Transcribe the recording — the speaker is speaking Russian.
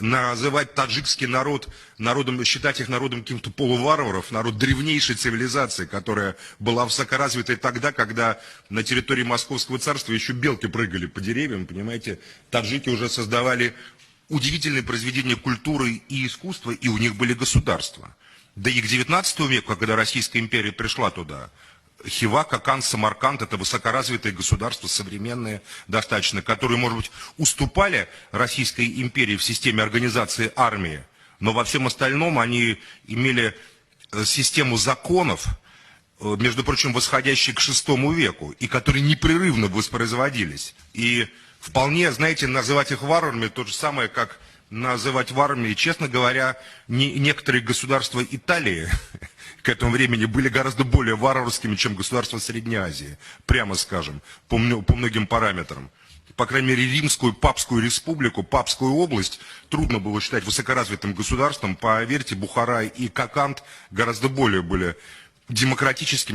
называть таджикский народ народом, считать их народом каким-то полуварваров, народ древнейшей цивилизации, которая была высокоразвитой тогда, когда на территории Московского царства еще белки прыгали по деревьям, понимаете, таджики уже создавали удивительные произведения культуры и искусства, и у них были государства. Да и к 19 веку, когда Российская империя пришла туда, Хива, Какан, Самарканд – это высокоразвитые государства, современные достаточно, которые, может быть, уступали Российской империи в системе организации армии, но во всем остальном они имели систему законов, между прочим, восходящие к VI веку, и которые непрерывно воспроизводились. И вполне, знаете, называть их варварами то же самое, как называть варварами, честно говоря, некоторые государства Италии к этому времени были гораздо более варварскими, чем государства Средней Азии, прямо скажем, по многим параметрам. По крайней мере, Римскую Папскую республику, Папскую область трудно было считать высокоразвитым государством. Поверьте, Бухара и Каканд гораздо более были демократическими